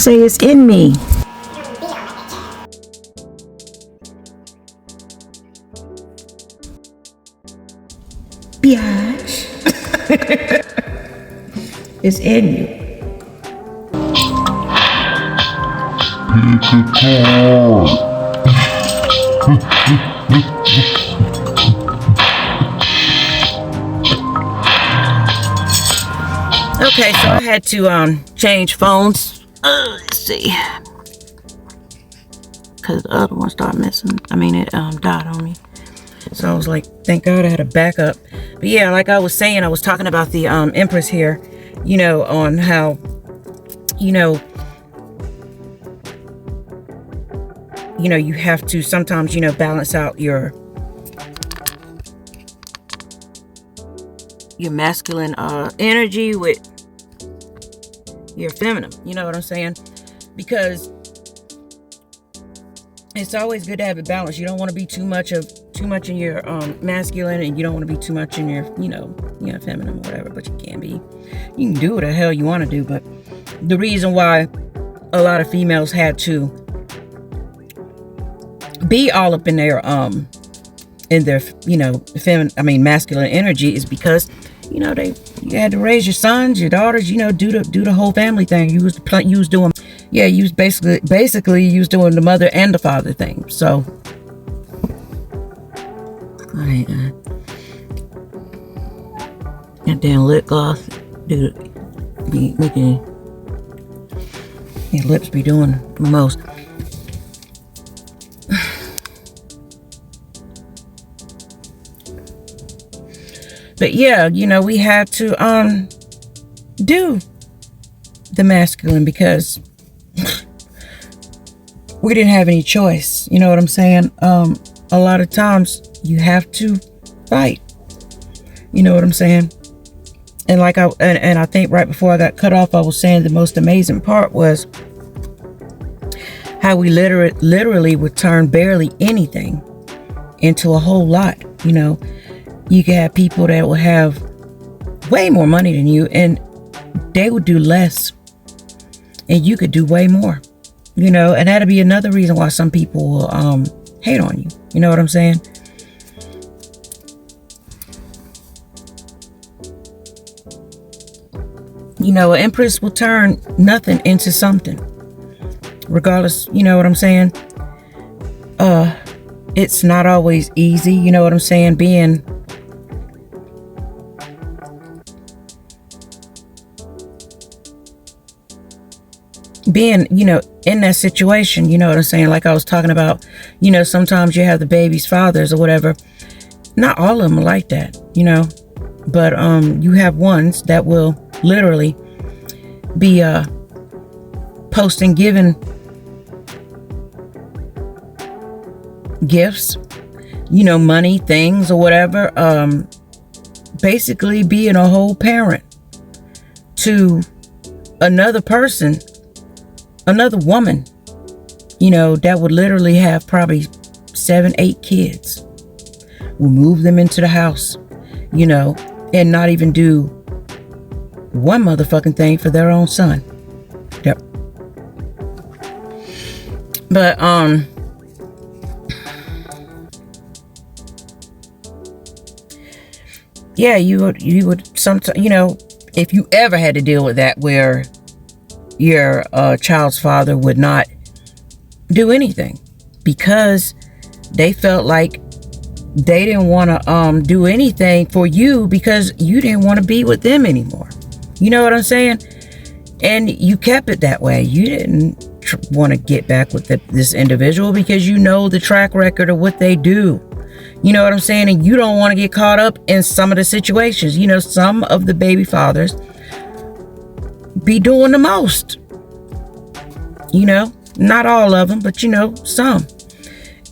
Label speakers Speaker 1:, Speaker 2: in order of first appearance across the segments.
Speaker 1: Say it's in me. Biatch. It's in you. Okay, so I had to change phones. Let's see, because the other one started messing. I mean, it died on me. So I was like, thank God I had a backup. But yeah, like I was saying, I was talking about the Empress here, you know, on how, you know, you have to sometimes, you know, balance out your masculine energy with your feminine. You know what I'm saying? Because it's always good to have a balance. You don't want to be too much in your masculine, and you don't want to be too much in your, feminine or whatever. But you can be. You can do what the hell you want to do. But the reason why a lot of females had to be all up in their masculine energy is because, you had to raise your sons, your daughters, do the whole basically you was doing the mother and the father thing. So I that damn lip gloss, dude, be making your lips be doing the most. But yeah, we had to do the masculine because we didn't have any choice. You know what I'm saying? A lot of times you have to fight. You know what I'm saying? And like I think right before I got cut off, I was saying the most amazing part was how we literally would turn barely anything into a whole lot. You can have people that will have way more money than you, and they would do less, and you could do way more. And that'd be another reason why some people will hate on you. You know what I'm saying? An empress will turn nothing into something, regardless. You know what I'm saying? It's not always easy. You know what I'm saying? Being in that situation, you know what I'm saying? Like I was talking about, sometimes you have the baby's fathers or whatever. Not all of them are like that, but you have ones that will literally be posting, giving gifts, money, things or whatever, basically being a whole parent to another person, another woman, that would literally have probably 7-8 kids, will move them into the house, and not even do one motherfucking thing for their own son. Yep. But yeah, you would sometimes, if you ever had to deal with that, where your child's father would not do anything because they felt like they didn't want to do anything for you because you didn't want to be with them anymore. You know what I'm saying? And you kept it that way. You didn't want to get back with this individual because the track record of what they do. You know what I'm saying? And you don't want to get caught up in some of the situations. Some of the baby fathers be doing the most. Not all of them, but some.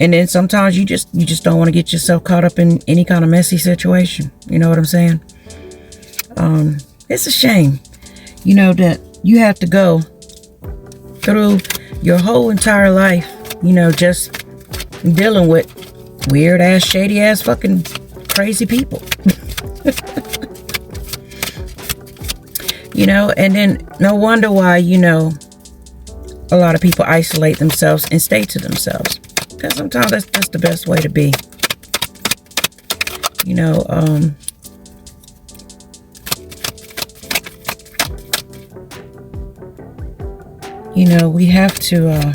Speaker 1: And then sometimes you just don't want to get yourself caught up in any kind of messy situation. You know what I'm saying? It's a shame, that you have to go through your whole entire life, just dealing with weird ass, shady ass, fucking crazy people. And then no wonder why, a lot of people isolate themselves and stay to themselves. Because sometimes that's the best way to be. You know, we have to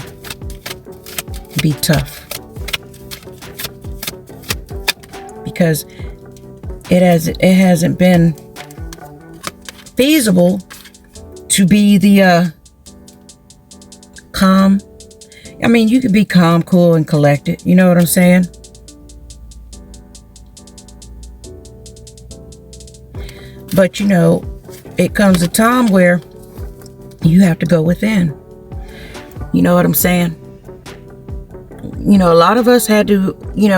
Speaker 1: be tough. Because it hasn't been feasible to be the calm. I mean, you could be calm, cool, and collected. You know what I'm saying? But it comes a time where you have to go within. You know what I'm saying? A lot of us had to,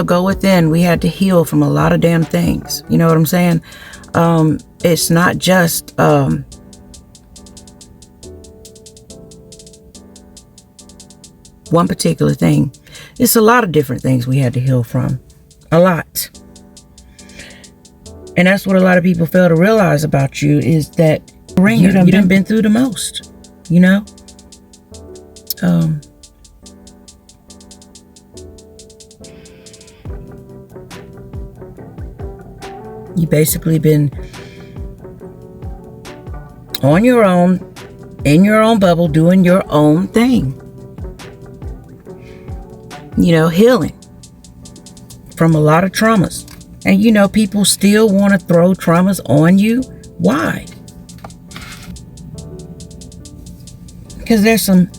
Speaker 1: go within. We had to heal from a lot of damn things. You know what I'm saying? It's not just one particular thing. It's a lot of different things we had to heal from. A lot. And that's what a lot of people fail to realize about you, is that you done been through the most. You basically been on your own, in your own bubble, doing your own thing. Healing from a lot of traumas. And people still want to throw traumas on you. Why? Because there's some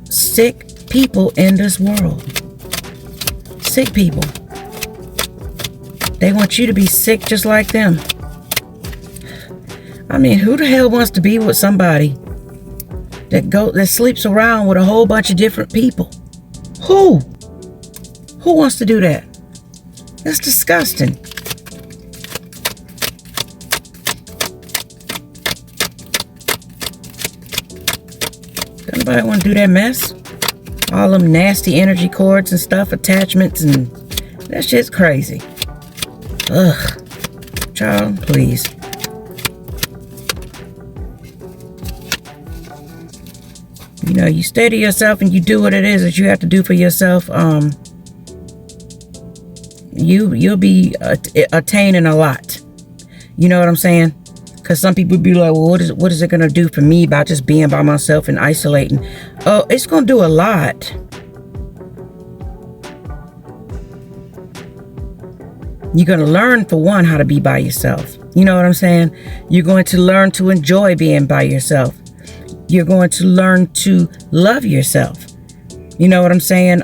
Speaker 1: sick people in this world. Sick people. They want you to be sick just like them. I mean, who the hell wants to be with somebody that sleeps around with a whole bunch of different people? Who wants to do that? That's disgusting. Anybody want to do that mess? All them nasty energy cords and stuff, attachments, and that shit's crazy. Ugh. Child, please. You stay to yourself and you do what it is that you have to do for yourself. You'll be attaining a lot. You know what I'm saying? Because some people be like, well, what is it going to do for me by just being by myself and isolating? Oh, it's going to do a lot. You're going to learn, for one, how to be by yourself. You know what I'm saying? You're going to learn to enjoy being by yourself. You're going to learn to love yourself. You know what I'm saying?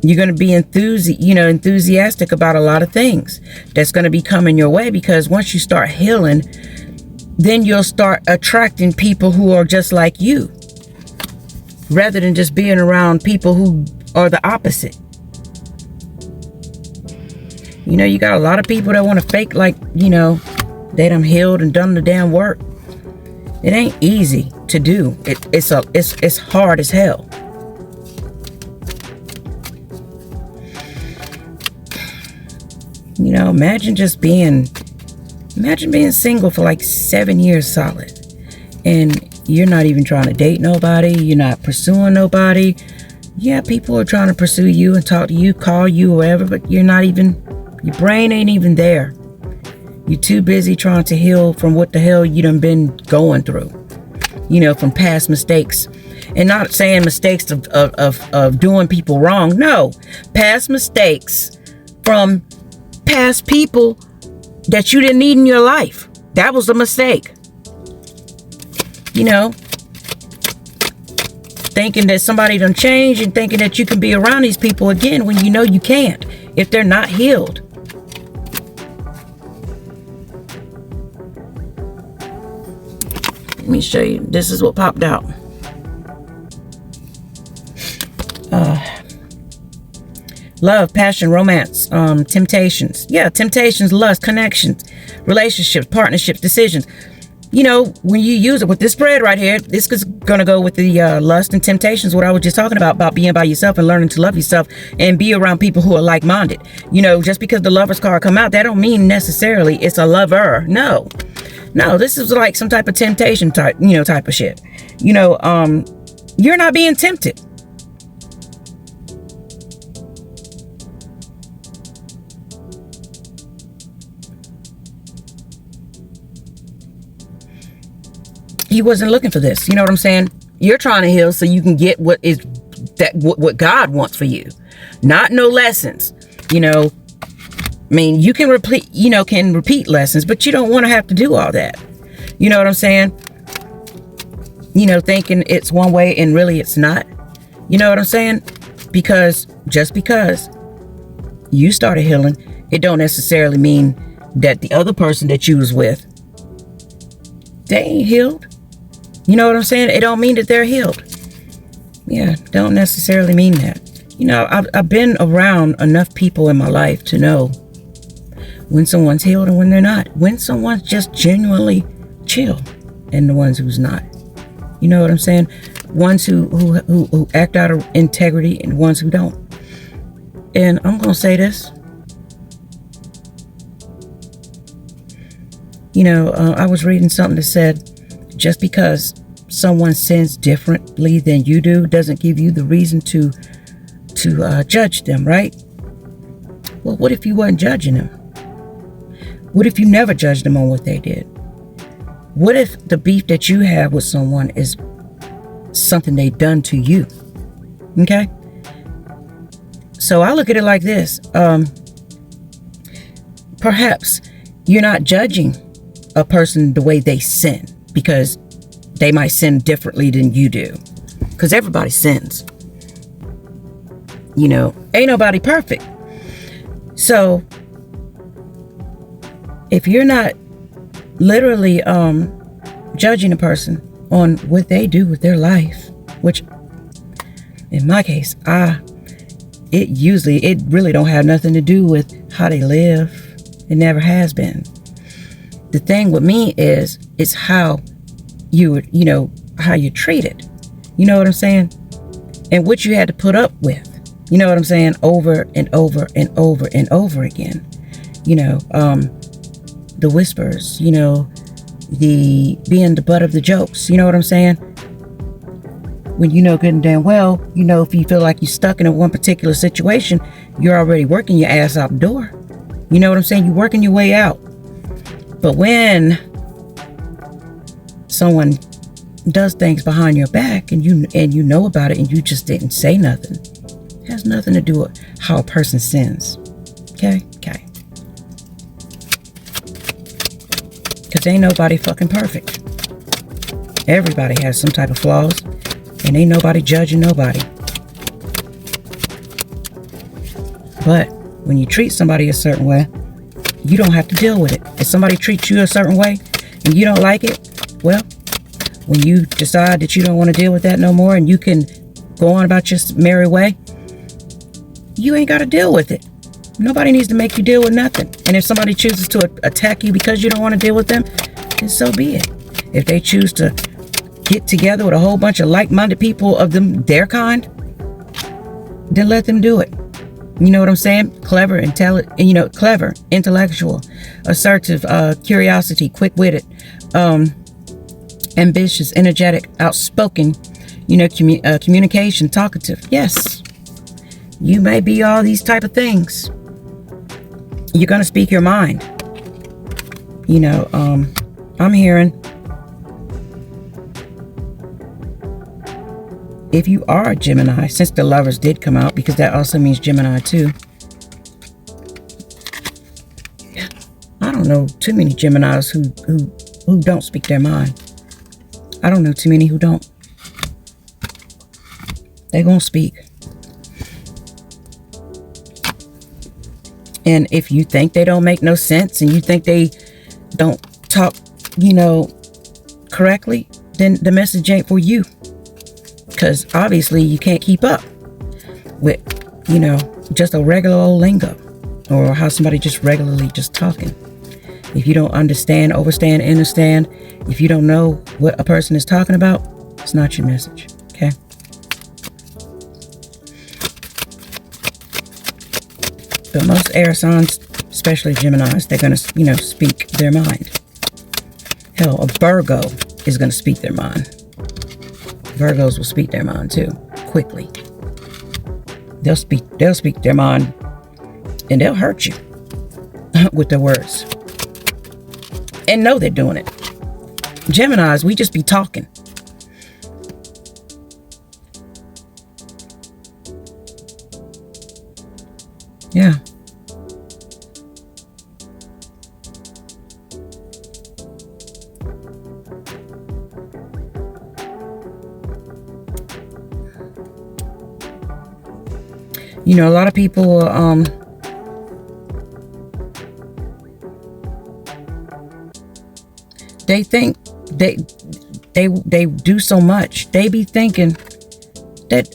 Speaker 1: You're going to be enthusiastic about a lot of things that's going to be coming your way, because once you start healing, then you'll start attracting people who are just like you, rather than just being around people who are the opposite. You got a lot of people that want to fake like, they done healed and done the damn work. It ain't easy to do. It's hard as hell. Imagine being single for like 7 years solid, and you're not even trying to date nobody. You're not pursuing nobody. Yeah, people are trying to pursue you and talk to you, call you, whatever, but your brain ain't even there. You're too busy trying to heal from what the hell you done been going through, from past mistakes. And not saying mistakes of doing people wrong. No, past mistakes from past people that you didn't need in your life. That was a mistake. Thinking that somebody done changed and thinking that you can be around these people again when you can't, if they're not healed. Let me show you. This is what popped out. Love, passion, romance, temptations. Yeah, temptations, lust, connections, relationships, partnerships, decisions. When you use it with this spread right here, this is going to go with the lust and temptations, what I was just talking about being by yourself and learning to love yourself and be around people who are like-minded. Just because the lover's card come out, that don't mean necessarily it's a lover. No. No, this is like some type of temptation type, type of shit. You're not being tempted. He wasn't looking for this. You know what I'm saying? You're trying to heal so you can get what God wants for you. Not no lessons. I mean, you can repeat lessons, but you don't want to have to do all that. You know what I'm saying? Thinking it's one way and really it's not. You know what I'm saying? Because just because you started healing, it don't necessarily mean that the other person that you was with, they ain't healed. You know what I'm saying? It don't mean that they're healed. Yeah, don't necessarily mean that. I've been around enough people in my life to know when someone's healed and when they're not. When someone's just genuinely chill and the ones who's not. You know what I'm saying? Ones who act out of integrity and ones who don't. And I'm going to say this. I was reading something that said, just because someone sins differently than you do doesn't give you the reason to judge them, right? Well, what if you weren't judging them? What if you never judged them on what they did? What if the beef that you have with someone is something they've done to you? Okay? So I look at it like this. Perhaps you're not judging a person the way they sin, because they might sin differently than you do. Because everybody sins. Ain't nobody perfect. So if you're not literally judging a person on what they do with their life, which in my case, it really don't have nothing to do with how they live. It never has been. The thing with me is how how you're treated. You know what I'm saying? And what you had to put up with. You know what I'm saying? Over and over and over and over again. The whispers, the being the butt of the jokes. You know what I'm saying? When good and damn well, if you feel like you're stuck in one particular situation, you're already working your ass out the door. You know what I'm saying? You're working your way out. But when someone does things behind your back and you know about it and you just didn't say nothing, it has nothing to do with how a person sins. Okay? Because ain't nobody fucking perfect. Everybody has some type of flaws, and ain't nobody judging nobody. But when you treat somebody a certain way, you don't have to deal with it. If somebody treats you a certain way and you don't like it, well, when you decide that you don't want to deal with that no more and you can go on about your merry way, you ain't got to deal with it. Nobody needs to make you deal with nothing. And if somebody chooses to attack you because you don't want to deal with them, then so be it. If they choose to get together with a whole bunch of like-minded people of their kind, then let them do it. You know what I'm saying? Clever, intellectual, assertive, curiosity, quick-witted, ambitious, energetic, outspoken, communication, talkative. Yes, you may be all these type of things. You're going to speak your mind. I'm hearing, if you are a Gemini, since the Lovers did come out, because that also means Gemini too. I don't know too many Geminis who don't speak their mind. I don't know too many who don't. They're going to speak. And if you think they don't make no sense and you think they don't talk, correctly, then the message ain't for you. Because obviously you can't keep up with, just a regular old lingo or how somebody just regularly just talking. If you don't understand, understand, if you don't know what a person is talking about, it's not your message. Okay? But most air signs, especially Geminis, they're going to, speak their mind. Hell, a Virgo is going to speak their mind. Virgos will speak their mind too, quickly. They'll speak their mind, and they'll hurt you with their words. And know they're doing it. Geminis, we just be talking. Yeah. You know, a lot of people they think they do so much. They be thinking that,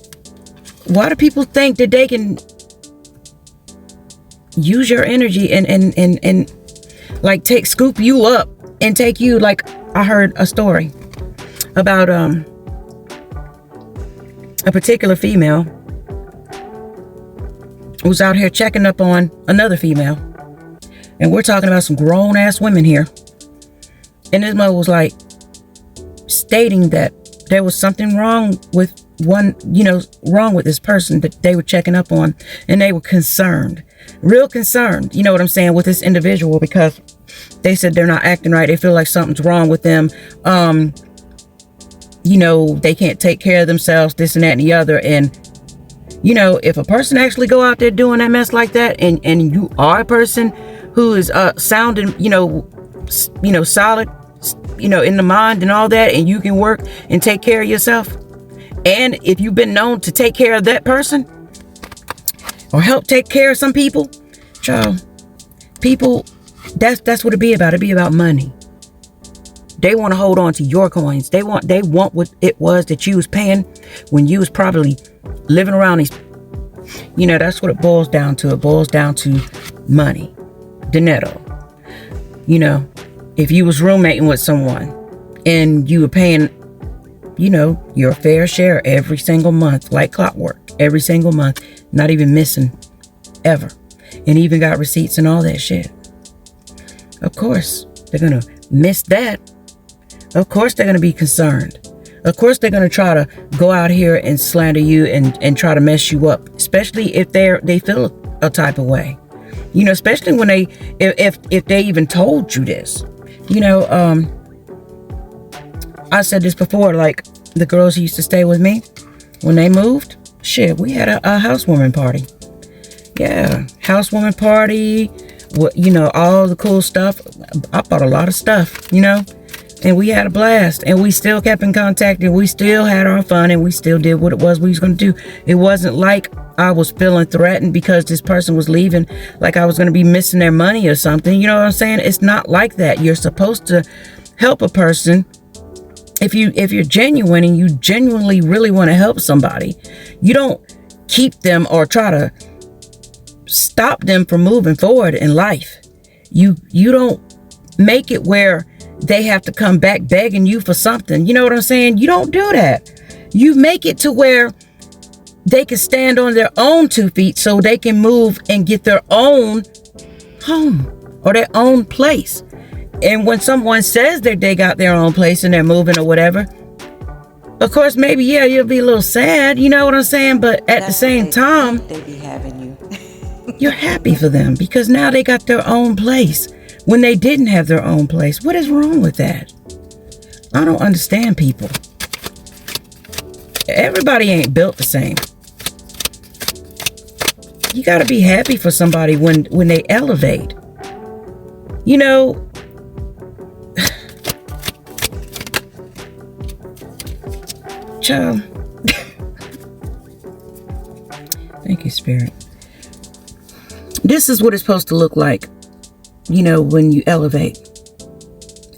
Speaker 1: why do people think that they can use your energy and like scoop you up and take you? Like, I heard a story about a particular female who's out here checking up on another female, and we're talking about some grown ass women here, and this mother was like stating that there was something wrong with wrong with this person that they were checking up on, and they were concerned, real concerned, you know what I'm saying, with this individual, because they said they're not acting right. They feel like something's wrong with them. They can't take care of themselves, this and that and the other. And if a person actually go out there doing that mess like that, and you are a person who is sounding, solid, in the mind and all that, and you can work and take care of yourself, and if you've been known to take care of that person or help take care of some people, child, people, that's what it be about. It be about money. They want to hold on to your coins. They want what it was that you was paying when you was probably living around these. That's what it boils down to. It boils down to money, dinero. If you was roommating with someone and you were paying, your fair share every single month, like clockwork, every single month, not even missing ever, and even got receipts and all that shit. Of course, they're going to miss that. Of course, they're going to be concerned. Of course, they're going to try to go out here and slander you and try to mess you up, especially if they feel a type of way. Especially when if they even told you this. I said this before, like the girls who used to stay with me, when they moved, shit, we had a housewarming party. Yeah, housewarming party, all the cool stuff. I bought a lot of stuff, and we had a blast, and we still kept in contact, and we still had our fun, and we still did what it was we was going to do. It wasn't like I was feeling threatened because this person was leaving, like I was going to be missing their money or something. You know what I'm saying? It's not like that. You're supposed to help a person. If you're genuine and you genuinely really want to help somebody, you don't keep them or try to stop them from moving forward in life. You don't make it where they have to come back begging you for something. You know what I'm saying? You don't do that. You make it to where they can stand on their own 2 feet so they can move and get their own home or their own place. And when someone says that they got their own place and they're moving or whatever, of course, maybe, yeah, you'll be a little sad. You know what I'm saying? But at the same time,
Speaker 2: they be having you.
Speaker 1: You're happy for them because now they got their own place when they didn't have their own place. What is wrong with that? I don't understand people. Everybody ain't built the same. You got to be happy for somebody when they elevate. Child. Thank you, Spirit. This is what it's supposed to look like, when you elevate.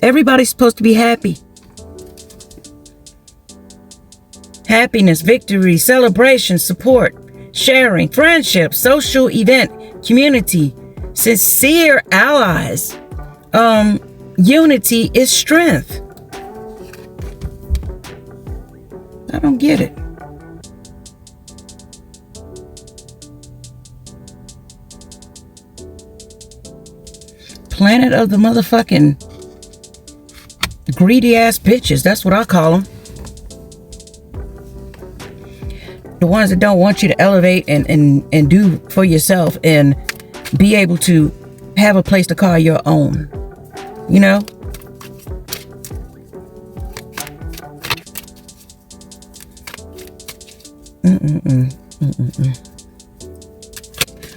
Speaker 1: Everybody's supposed to be happy. Happiness, victory, celebration, support, sharing, friendship, social event, community, sincere allies. Unity is strength. I don't get it. Planet of the motherfucking Greedy ass bitches. That's what I call them. The ones that don't want you to elevate and do for yourself and be able to have a place to call your own. You know?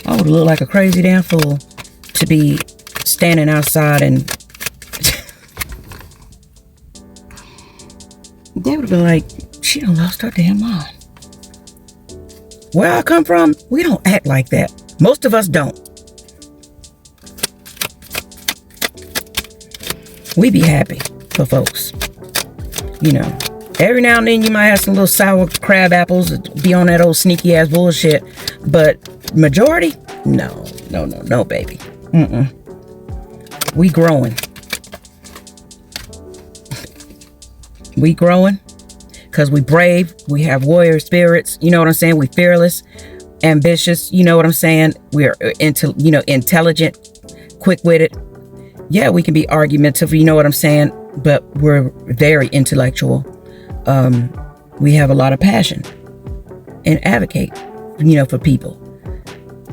Speaker 1: I would look like a crazy damn fool to be standing outside and they would have been like, she done lost her damn mind. Where I come from, we don't act like that. Most of us don't. We be happy for folks. You know, every now and then you might have some little sour crab apples, be on that old sneaky ass bullshit. But majority, no, baby. We growing. We growing because we brave. We have warrior spirits. You know what I'm saying? We fearless, ambitious. You know what I'm saying? We're intelligent, quick-witted. Yeah, we can be argumentative. You know what I'm saying? But we're very intellectual. We have a lot of passion and advocate, for people.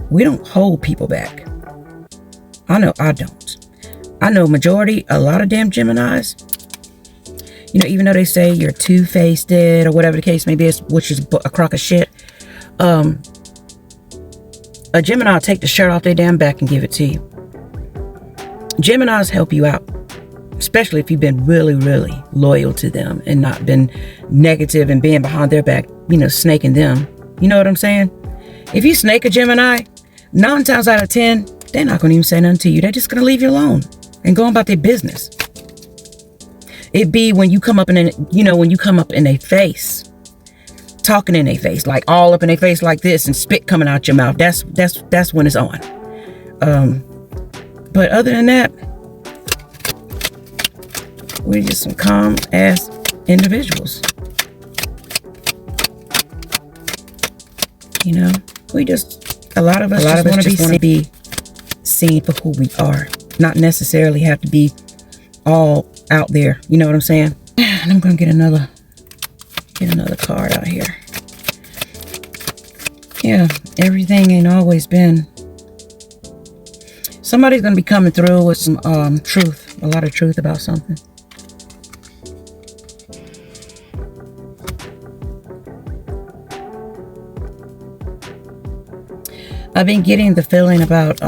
Speaker 1: We don't hold people back. I know I don't. I know majority, a lot of damn Geminis, even though they say you're two-faced or whatever the case may be, which is a crock of shit, a Gemini will take the shirt off their damn back and give it to you. Geminis help you out, especially if you've been really, really loyal to them and not been negative and being behind their back, snaking them. You know what I'm saying? If you snake a Gemini, 9 times out of 10, they're not going to even say nothing to you. They're just going to leave you alone and go about their business. It be when you come up in their face, talking in their face, like all up in their face like this and spit coming out your mouth. That's when it's on. But other than that, we're just some calm ass individuals. A lot of us just want to be seen for who we are, not necessarily have to be all out there. You know what I'm saying? And I'm gonna get another card out here. Yeah, everything ain't always been. Somebody's gonna be coming through with some truth, a lot of truth about something. I've been getting the feeling about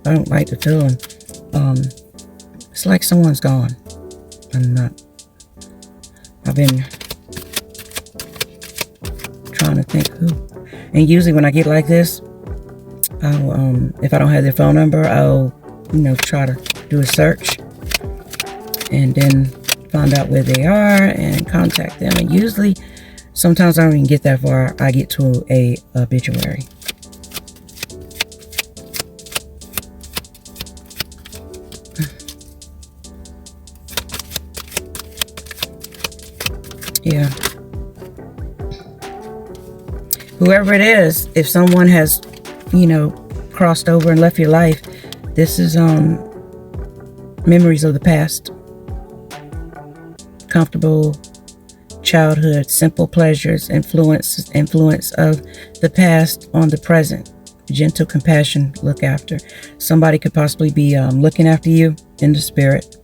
Speaker 1: I don't like the feeling. It's like someone's gone. I've been trying to think who. And usually when I get like this, I'll if I don't have their phone number, I'll try to do a search and then find out where they are and contact them. And usually, sometimes I don't even get that far. I get to a obituary. Yeah. Whoever it is, if someone has, crossed over and left your life, this is memories of the past. Comfortable childhood, simple pleasures, influence of the past on the present. Gentle compassion, look after. Somebody could possibly be looking after you in the spirit.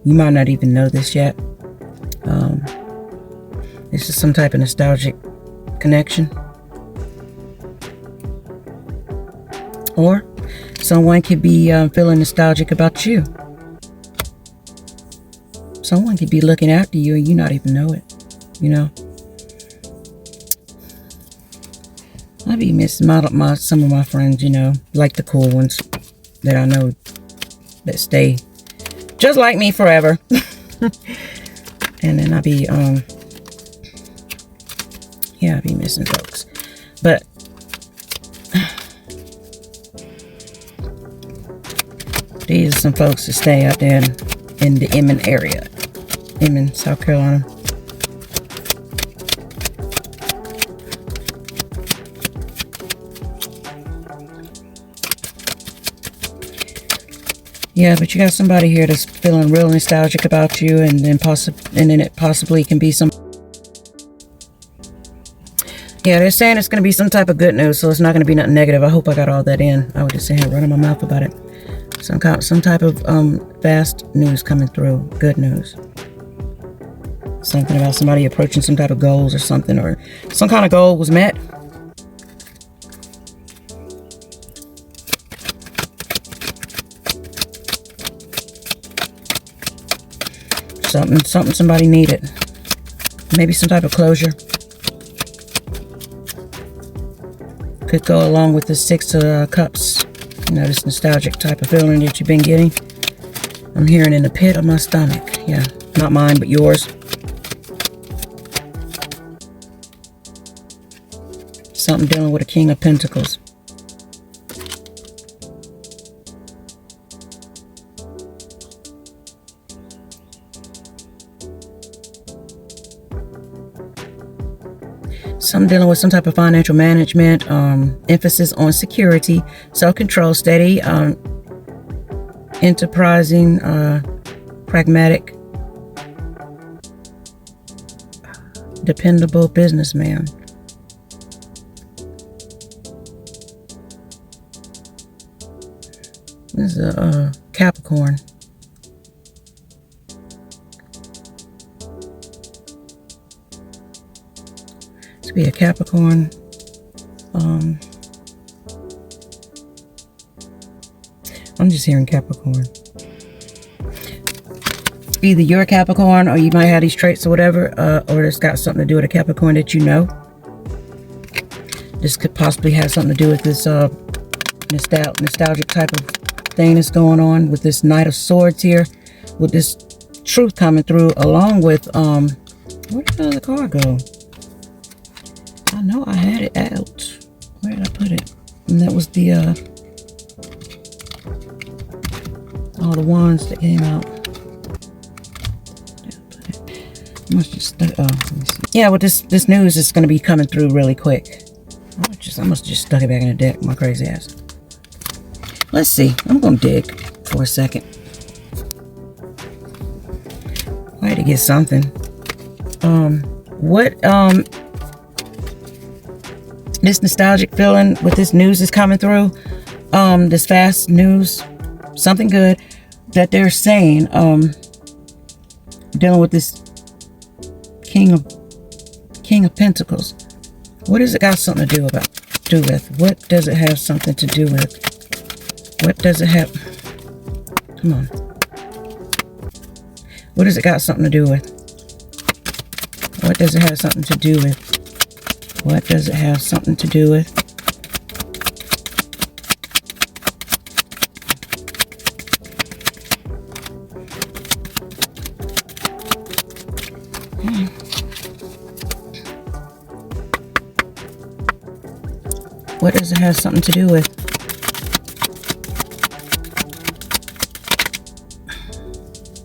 Speaker 1: You might not even know this yet. This is some type of nostalgic connection. Or someone could be feeling nostalgic about you. Someone could be looking after you and you not even know it. I be missing some of my friends, like the cool ones that I know that stay just like me forever. And then I be I be missing folks. But these are some folks that stay out there in the Emmett area. Emmett, South Carolina. Yeah, but you got somebody here that's feeling real nostalgic about you, and then it possibly can be some. Yeah, they're saying it's going to be some type of good news, so it's not going to be nothing negative. I hope I got all that in. I was just saying, running my mouth about it. Some type of fast news coming through, good news. Something about somebody approaching some type of goals or something, or some kind of goal was met. Something somebody needed. Maybe some type of closure. Could go along with the 6 of Cups. You know, this nostalgic type of feeling that you've been getting. I'm hearing in the pit of my stomach. Yeah, not mine, but yours. Something dealing with a King of Pentacles. Some dealing with some type of financial management, emphasis on security, self-control, steady, enterprising, pragmatic, dependable businessman. This is a Capricorn. To be a Capricorn. I'm just hearing Capricorn. Either you're a Capricorn, or you might have these traits or whatever, or it's got something to do with a Capricorn that you know. This could possibly have something to do with this nostalgic type of thing that's going on with this Knight of Swords here, with this truth coming through, along with where did the other card go? I know I had it out. Where did I put it? And that was the all the wands that came out. I must just let me see. Yeah, well, this news is going to be coming through really quick. I must have just stuck it back in the deck, my crazy ass. Let's see. I'm going to dig for a second. I had to get something. This nostalgic feeling with this news is coming through. This fast news, something good that they're saying, dealing with this King of Pentacles. What has it got something to do with? What does it have something to do with? What does it have? Come on. What has it got something to do with? What does it have something to do with? What does it have something to do with? What does it have something to do with?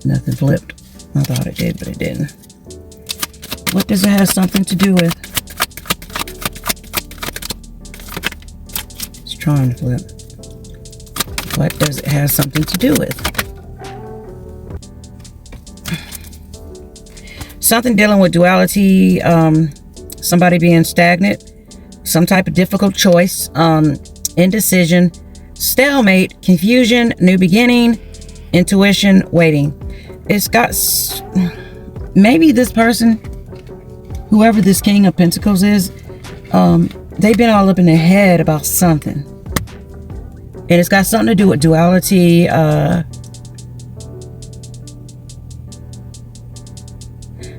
Speaker 1: Nothing flipped. I thought it did, but it didn't. What does it have something to do with? It's trying to flip. What does it have something to do with? Something dealing with duality, somebody being stagnant, some type of difficult choice, indecision, stalemate, confusion, new beginning, intuition, waiting. It's got, maybe this person, whoever this King of Pentacles is, they've been all up in their head about something. And it's got something to do with duality,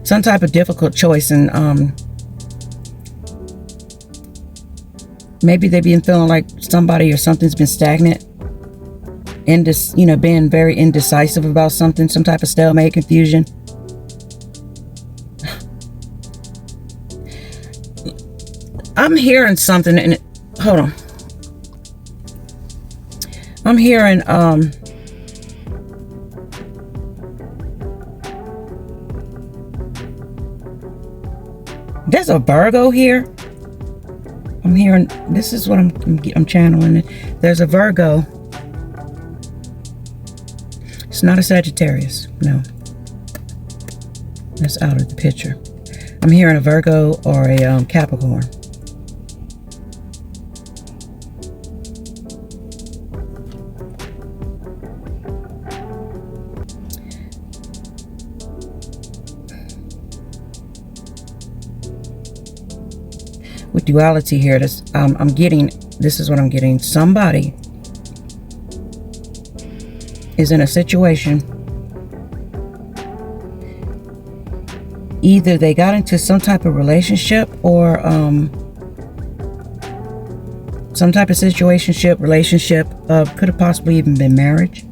Speaker 1: some type of difficult choice, and maybe they've been feeling like somebody or something's been stagnant, being very indecisive about something, some type of stalemate, confusion. I'm hearing something, and hold on. I'm hearing there's a Virgo here. I'm hearing, this is what I'm channeling. There's a Virgo. It's not a Sagittarius. No. That's out of the picture. I'm hearing a Virgo or a Capricorn. With duality here, this I'm getting. This is what I'm getting. Somebody is in a situation. Either they got into some type of relationship or some type of situationship, relationship. Could have possibly even been marriage.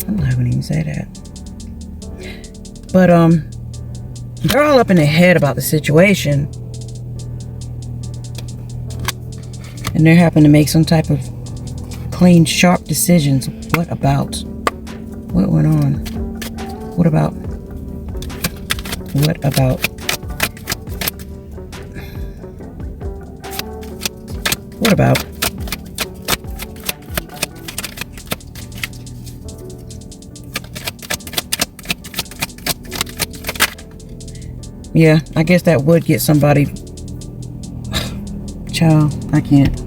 Speaker 1: I'm not gonna even say that. But they're all up in their head about the situation, and they're having to make some type of clean, sharp decisions. What about? What went on? What about? What about? What about? Yeah, I guess that would get somebody. Child, I can't.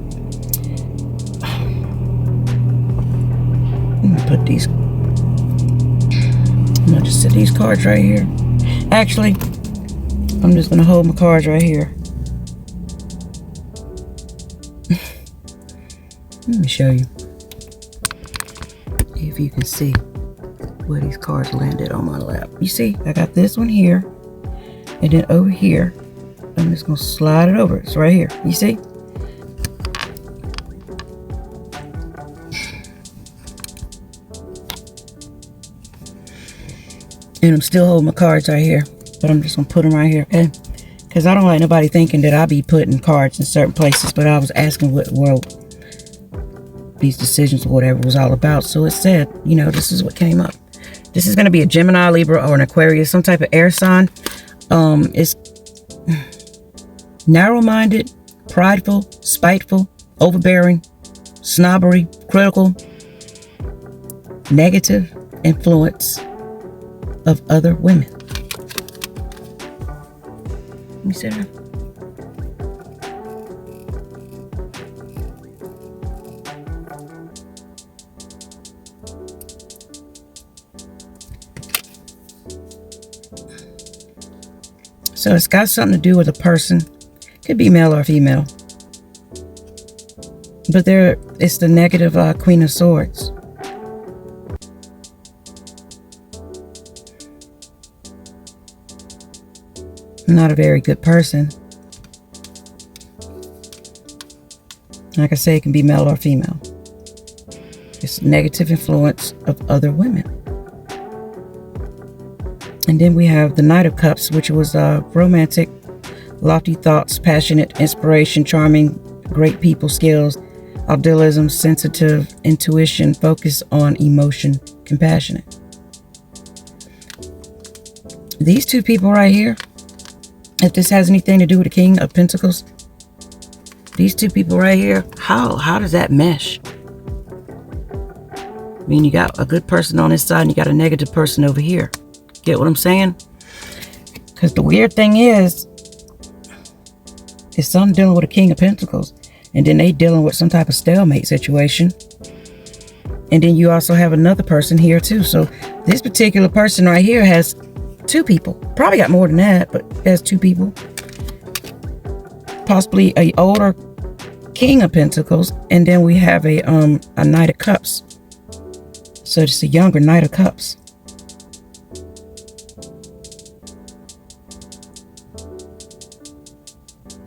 Speaker 1: Let me put these. I'm gonna just set these cards right here. Actually, I'm just gonna hold my cards right here. Let me show you. If you can see where these cards landed on my lap. You see, I got this one here. And then over here, I'm just going to slide it over. It's right here. You see? And I'm still holding my cards right here. But I'm just going to put them right here. Okay? Because I don't like nobody thinking that I be putting cards in certain places. But I was asking what the world, these decisions or whatever was all about. So it said, you know, this is what came up. This is going to be a Gemini, Libra, or an Aquarius. Some type of air sign. It's narrow-minded, prideful, spiteful, overbearing, snobbery, critical, negative influence of other women. Let me see that. So it's got something to do with a person. Could be male or female. But it's the negative Queen of Swords. Not a very good person. Like I say, it can be male or female. It's negative influence of other women. And then we have the Knight of Cups, which was romantic, lofty thoughts, passionate, inspiration, charming, great people skills, idealism, sensitive, intuition, focus on emotion, compassionate. These two people right here, if this has anything to do with the King of Pentacles, these two people right here, how does that mesh? I mean, you got a good person on this side and you got a negative person over here. Get what I'm saying? Because the weird thing is some dealing with a King of Pentacles, and then they dealing with some type of stalemate situation. And then you also have another person here too. So this particular person right here has two people. Probably got more than that, but has two people. Possibly a older King of Pentacles, and then we have a Knight of Cups. So it's a younger Knight of Cups.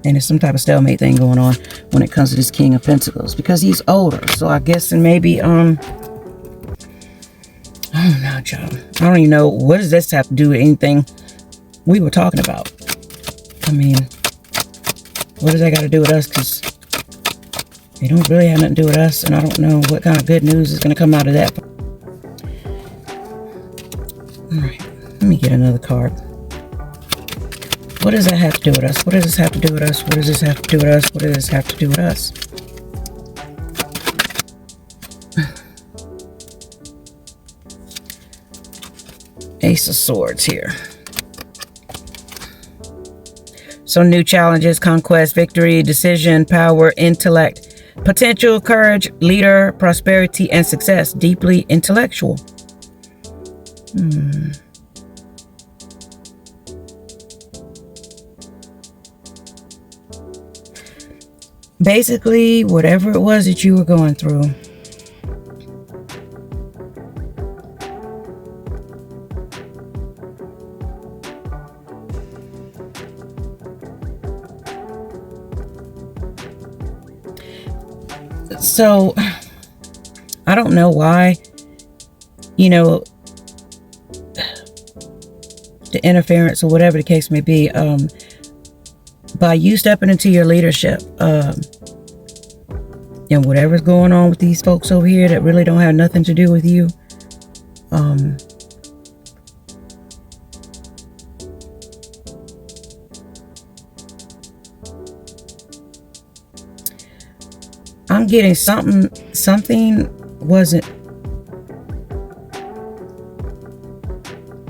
Speaker 1: And there's some type of stalemate thing going on when it comes to this King of Pentacles, because he's older. So I guess, and maybe I don't know, John. I don't even know, what does this have to do with anything we were talking about? I mean, what does that got to do with us? Because they don't really have nothing to do with us, and I don't know what kind of good news is going to come out of that. get another card. What does that have to do with us? What does this have to do with us? What does this have to do with us? What does this have to do with us? Ace of Swords here. So new challenges, conquest, victory, decision, power, intellect, potential, courage, leader, prosperity, and success. Deeply intellectual. Basically, whatever it was that you were going through, so I don't know why, you know, the interference or whatever the case may be, by you stepping into your leadership, and whatever's going on with these folks over here that really don't have nothing to do with you, I'm getting something wasn't,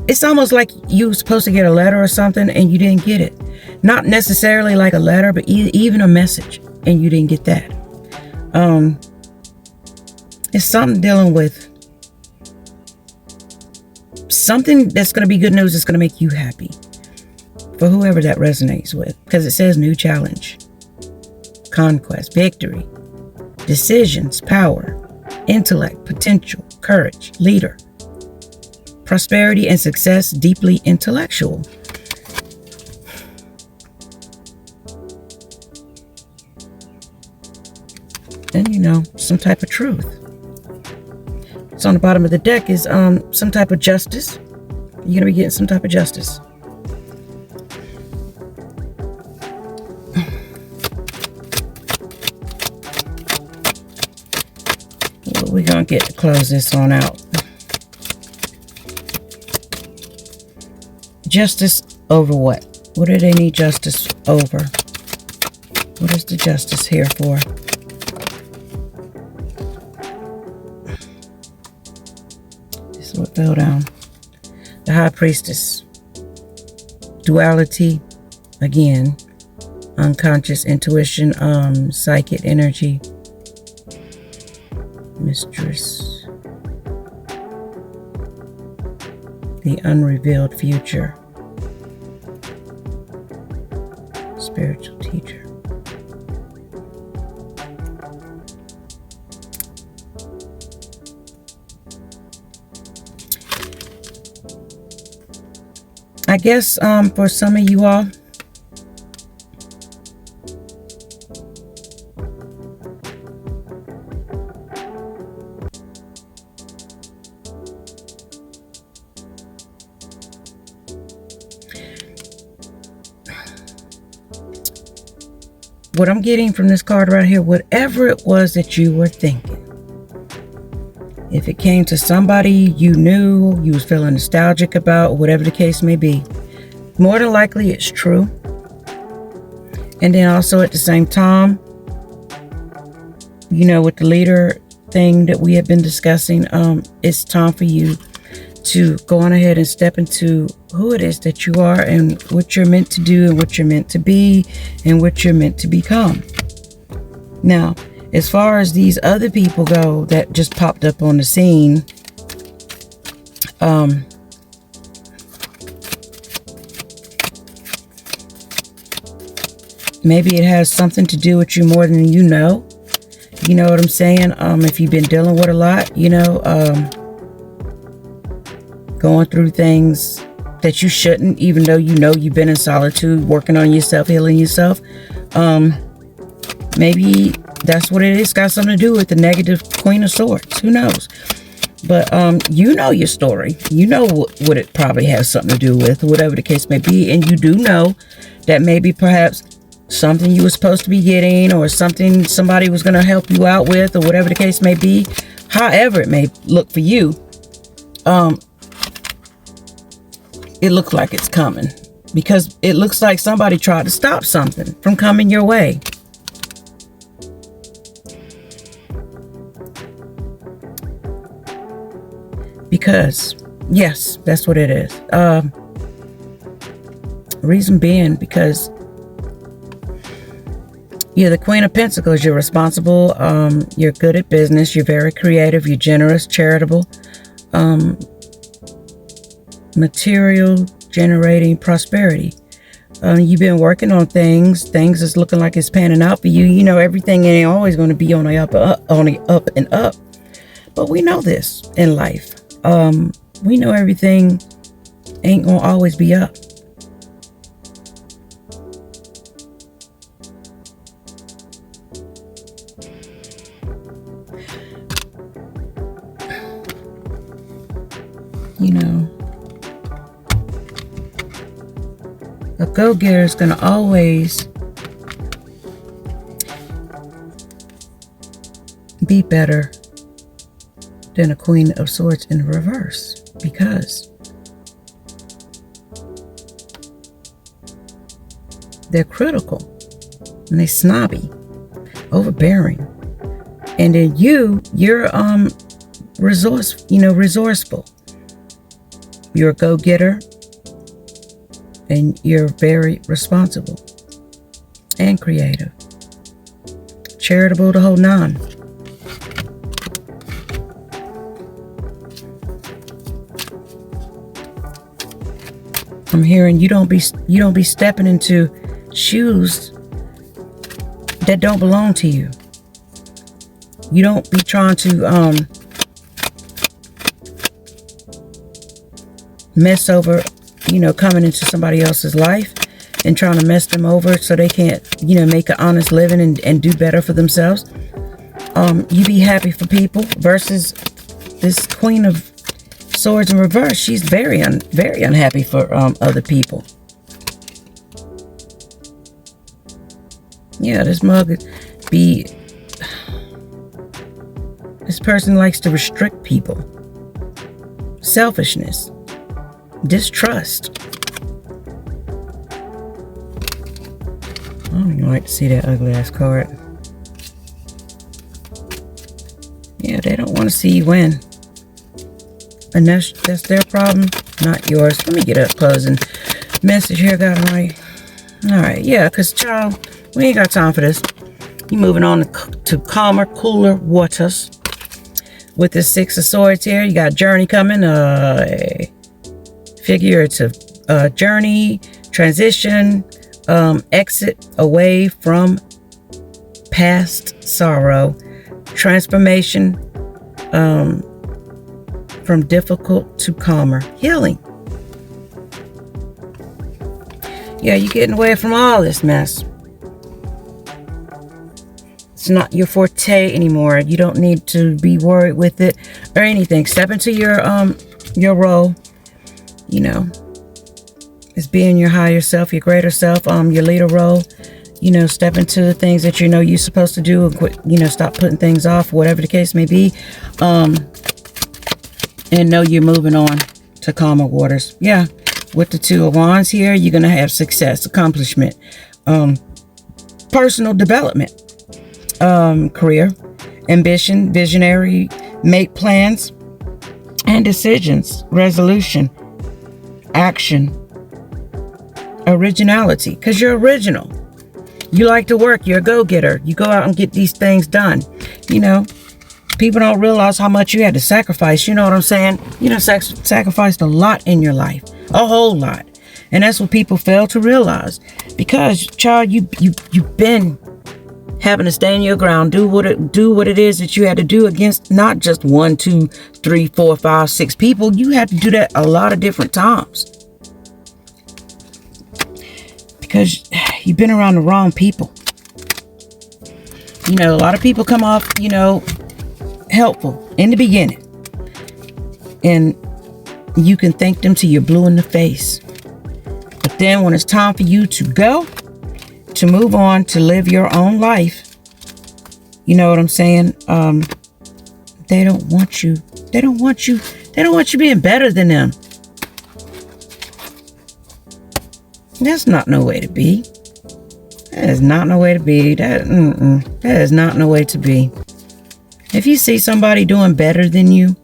Speaker 1: it's almost like you were supposed to get a letter or something and you didn't get it. Not necessarily like a letter, but even a message, and you didn't get that. It's something dealing with something that's going to be good news. That's going to make you happy, for whoever that resonates with, because it says new challenge, conquest, victory, decisions, power, intellect, potential, courage, leader, prosperity, and success. Deeply intellectual. And, you know, some type of truth. So on the bottom of the deck is some type of justice. You're going to be getting some type of justice. What are we going to get to close this on out? Justice over what? What do they need justice over? What is the justice here for? This is what fell down. The High Priestess. Duality. Again. Unconscious intuition. Psychic energy. Mistress. The unrevealed future. Spiritual teacher. I guess for some of you all, what I'm getting from this card right here, whatever it was that you were thinking, if it came to somebody you knew, you was feeling nostalgic about, whatever the case may be, more than likely it's true. And then also at the same time, you know, with the leader thing that we have been discussing, it's time for you to go on ahead and step into who it is that you are and what you're meant to do and what you're meant to be and what you're meant to become. Now, as far as these other people go that just popped up on the scene, maybe it has something to do with you more than you know. You know what I'm saying? If you've been dealing with a lot, you know, going through things that you shouldn't, even though you know you've been in solitude, working on yourself, healing yourself. Maybe that's what it is. Got something to do with the negative Queen of Swords. Who knows? But you know your story. You know what it probably has something to do with, whatever the case may be. And you do know that maybe perhaps something you were supposed to be getting, or something somebody was going to help you out with, or whatever the case may be. However it may look for you. it looks like it's coming. Because it looks like somebody tried to stop something from coming your way. Because, yes, that's what it is. Reason being, because you're the Queen of Pentacles. You're responsible. You're good at business. You're very creative. You're generous, charitable. Material generating prosperity. You've been working on things. Things is looking like it's panning out for you. You know, everything ain't always going to be on the up and up. But we know this in life. We know everything ain't going to always be up. You know, a go-getter is going to always be better than a Queen of Swords in reverse, because they're critical and they snobby, overbearing, and then you're resourceful. You're a go-getter. And you're very responsible and creative. Charitable, the whole nine. I'm hearing you don't be stepping into shoes that don't belong to you. You don't be trying to mess over, coming into somebody else's life and trying to mess them over so they can't, make an honest living and do better for themselves. You be happy for people versus this Queen of Swords in reverse. She's very unhappy for other people. Yeah, this person likes to restrict people. Selfishness. Distrust. I don't even like to see that ugly ass card. Yeah, they don't want to see you win. And that's their problem, not yours. Let me get up closing message here, got it right. Alright, yeah, because child, we ain't got time for this. You moving on to calmer, cooler waters. With the Six of Swords here, you got journey coming. Figure it's a journey, transition, exit away from past sorrow, transformation, from difficult to calmer, healing. Yeah, you're getting away from all this mess. It's not your forte anymore. You don't need to be worried with it or anything. Step into your role. As being your higher self, your greater self, your leader role. Step into the things that you're supposed to do and quit, stop putting things off, whatever the case may be. And know you're moving on to calmer waters. Yeah, with the Two of Wands here, you're going to have success, accomplishment, personal development, career, ambition, visionary, make plans and decisions, resolution, action, originality, because you're original. You like to work. You're a go-getter. You go out and get these things done. People don't realize how much you had to sacrifice. You know what I'm saying? Sacrificed a lot in your life, a whole lot, and that's what people fail to realize. Because, child, you've been having to stand your ground, do what it is that you had to do against not just 1, 2, 3, 4, 5, 6 people. You had to do that a lot of different times. Because you've been around the wrong people. A lot of people come off, helpful in the beginning. And you can thank them till you're blue in the face. But then when it's time for you to go, to move on, to live your own life, you know what I'm saying? They don't want you. They don't want you being better than them. That's not no way to be. That is not no way to be. That is not no way to be. If you see somebody doing better than you,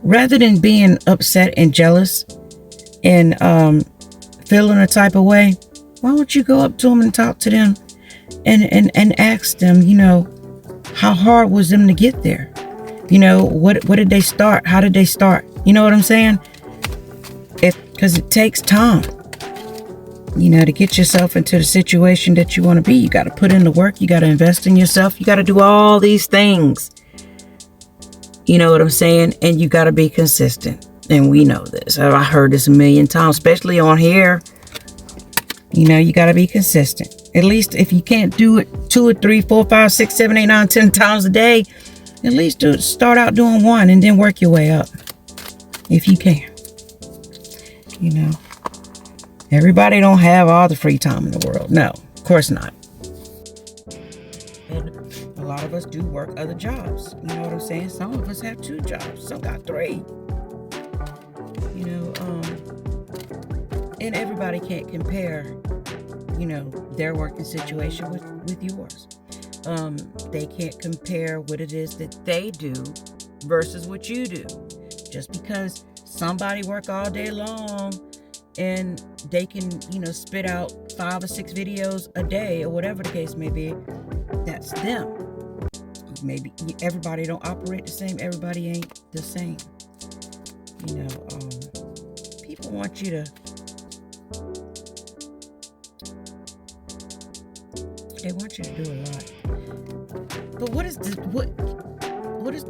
Speaker 1: rather than being upset and jealous and feeling a type of way, why don't you go up to them and talk to them and ask them, you know, how hard was them to get there? You know, what did they start? How did they start? You know what I'm saying? Because it takes time, you know, to get yourself into the situation that you want to be. You got to put in the work. You got to invest in yourself. You got to do all these things. You know what I'm saying? And you got to be consistent. And we know this. I heard this a million times, especially on here. You know, you got to be consistent. At least if you can't do it 2 or 3, 4, 5, 6, 7, 8, 9, 10 times a day, at least start out doing 1 and then work your way up. If you can. You know, everybody don't have all the free time in the world. No, of course not. And a lot of us do work other jobs. You know what I'm saying? Some of us have 2 jobs. Some got 3. You know, and everybody can't compare, you know, their working situation with yours. They can't compare what it is that they do versus what you do. Just because somebody work all day long and they can, you know, spit out 5 or 6 videos a day or whatever the case may be, that's them. Maybe everybody don't operate the same. Everybody ain't the same. You know, people want you to, they want you to do a lot. But what is the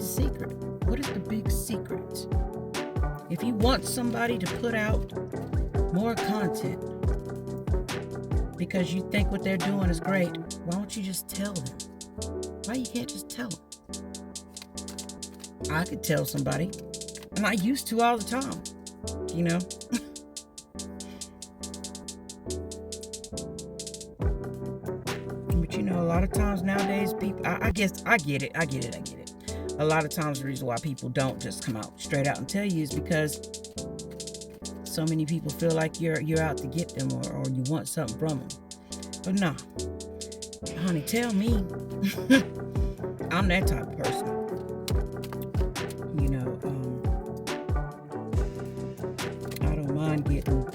Speaker 1: secret? What is the big secret? If you want somebody to put out more content because you think what they're doing is great, why don't you just tell them? Why you can't just tell them? I could tell somebody, and I used to all the time, you know. But you know, a lot of times nowadays, people, I guess I get it. A lot of times the reason why people don't just come out straight out and tell you is because so many people feel like you're out to get them or you want something from them. But nah, honey, tell me. I'm that type of person. You know, I don't mind getting,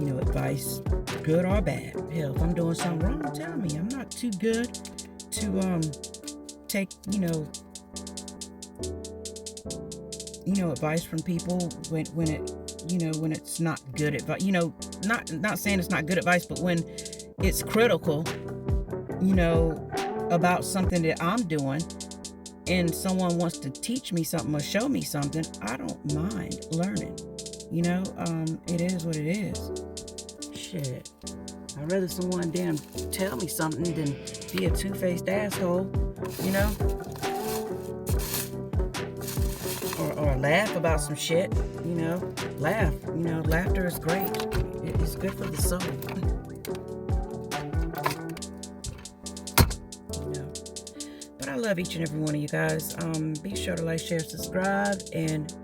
Speaker 1: you know, advice, good or bad. Hell, if I'm doing something wrong, tell me. I'm not too good to take, you know, advice from people when it, you know, when it's not good advice. You know, not saying it's not good advice, but when it's critical, you know, about something that I'm doing and someone wants to teach me something or show me something, I don't mind learning. You know, it is what it is. Shit. I'd rather someone damn tell me something than be a two-faced asshole, you know? Or laugh about some shit, you know? Laugh. You know, laughter is great. It's good for the soul. You know? But I love each and every one of you guys. Be sure to like, share, subscribe, and